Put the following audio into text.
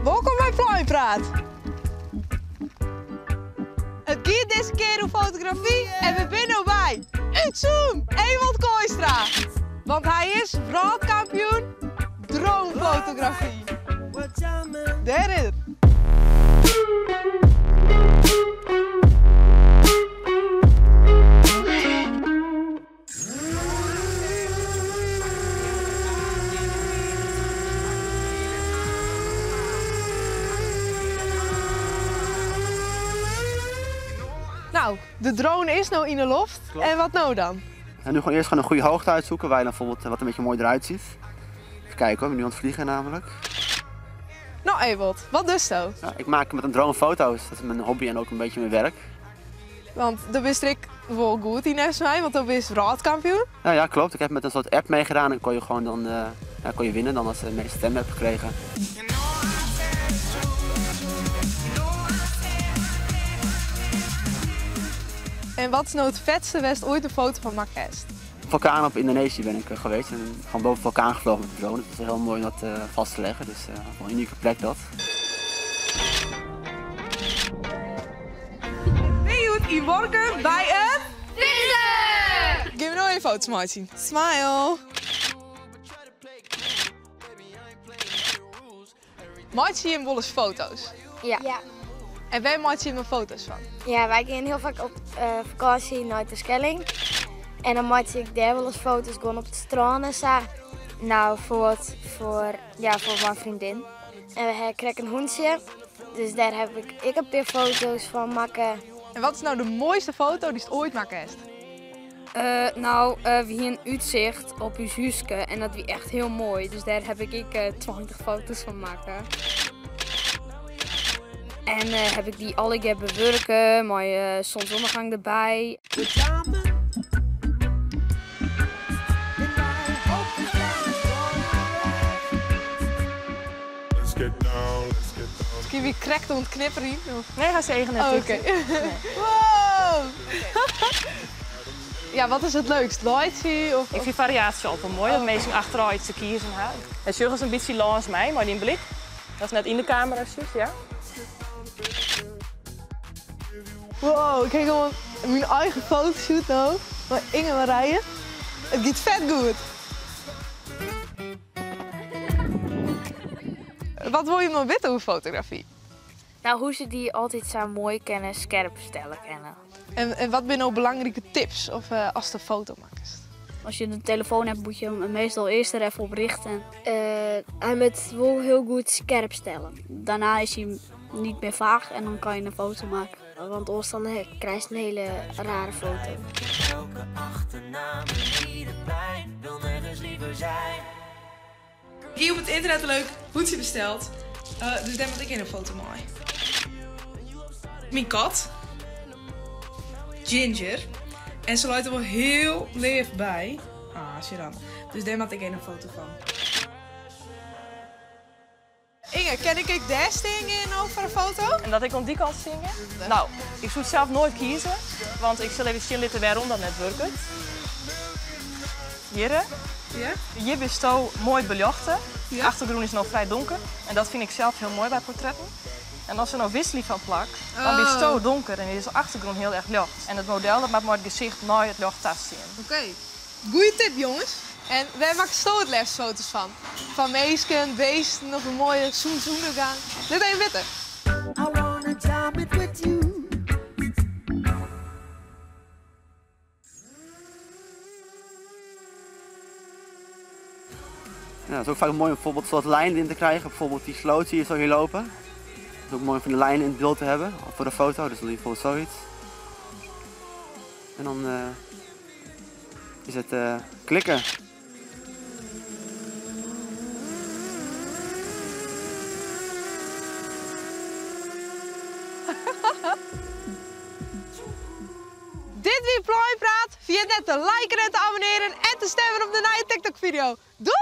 Welkom bij Plooipraat. Het gaat deze keer om fotografie en we zijn bij Zoom, Ewald Kooistra. Want hij is wereldkampioen droomfotografie. Daar is het. Nou, de drone is nou in de lucht. Klopt. En wat nou dan? En nu gewoon eerst een goede hoogte uitzoeken, waar je dan bijvoorbeeld wat een beetje mooi eruit ziet. Even kijken hoor, ik ben nu aan het vliegen namelijk. Nou Ewald, wat dus zo? Ja, ik maak met een drone foto's, dat is mijn hobby en ook een beetje mijn werk. Want daar wist ik wel goed in naast mij, want dan ben je wereldkampioen. Ja, klopt. Ik heb met een soort app meegedaan en kon je gewoon dan kon je winnen dan als je de meeste stemmen hebt gekregen. En wat is nou het vetste west ooit een foto van Marquest? Vulkaan op Indonesië ben ik geweest en gewoon boven een vulkaan gevlogen met de drone. Het is heel mooi om dat vast te leggen, dus wel een unieke plek dat. Wie doet hier morgen bij het vissen? Geef me nog een foto mooi zien. Smile! Maakt je hem wel eens foto's? Ja. En wij maakt je hem foto's van? Ja, wij gaan heel vaak op vakantie naar de Schelling. En dan maak ik daar wel eens foto's gewoon op het strand en zo. Nou, voor mijn vriendin. En we krijgen een hondje, dus daar heb ik een paar foto's van maken. En wat is nou de mooiste foto die je ooit maken hebt? We hier een uitzicht op uw huisje en dat was echt heel mooi. Dus daar heb ik 20 foto's van maken. En heb ik die alle keer bewerken, mooie zonsondergang erbij. Kun je krekt om het knipperen? Nee, hij is 39. Oh, oké. Wow! Ja, wat is het leukst? Lightie of? Ik vind variatie altijd mooi, dat mensen achteruit iets te kiezen hebben. Het zorgt is een beetje langs mij, maar die blik. Dat is net in de camera, ja. Wow, ik heb gewoon mijn eigen fotoshoot nou. Maar Inge Marije. Het gaat vet goed. Wat wil je nou weten over fotografie? Nou, hoe ze die altijd zo mooi kennen, scherp stellen kennen. En wat zijn nou belangrijke tips of, als de foto maakt? Als je een telefoon hebt, moet je hem meestal eerst er even op richten. Hij moet wel heel goed scherp stellen. Daarna is hij niet meer vaag en dan kan je een foto maken. Want anders dan krijg je een hele rare foto. Elke achternaam en ieder pijn wil nergens liever zijn. Hier op het internet leuk hoedje besteld. Dus daar moet ik in een foto mooi. Mijn kat. Ginger. En ze luidt er wel heel lief bij. Ah, zie je dan. Dus daar maak ik een foto van. Inge, ken ik daar stingen in over een foto? En dat ik om die kant zingen? Nou, ik zou het zelf nooit kiezen, want ik zal even zien waarom dat net werkt. Hier, Ja? hier is zo mooi belichten. Ja? De achtergrond is nog vrij donker en dat vind ik zelf heel mooi bij portretten. En als er nou wisseling van plak, dan is het zo donker en is de achtergrond heel erg licht. En het model dat maakt maar het gezicht naar het licht tast zien. Oké. Goeie tip, jongens. En wij maken stootlepsfoto's van. Van meesken, beesten, of een mooie zoen-zoenen gaan. Dit even witte. I wanna time it with you. Ja, het is ook vaak mooi om bijvoorbeeld soort lijnen in te krijgen. Bijvoorbeeld die sloot zie je zo hier lopen. Het is ook mooi om van de lijnen in het beeld te hebben voor de foto, dus dan doe je bijvoorbeeld zoiets. En dan is het klikken. Dit wie Plooipraat. Vergeet net te liken en te abonneren en te stemmen op de nieuwe TikTok video. Doeg!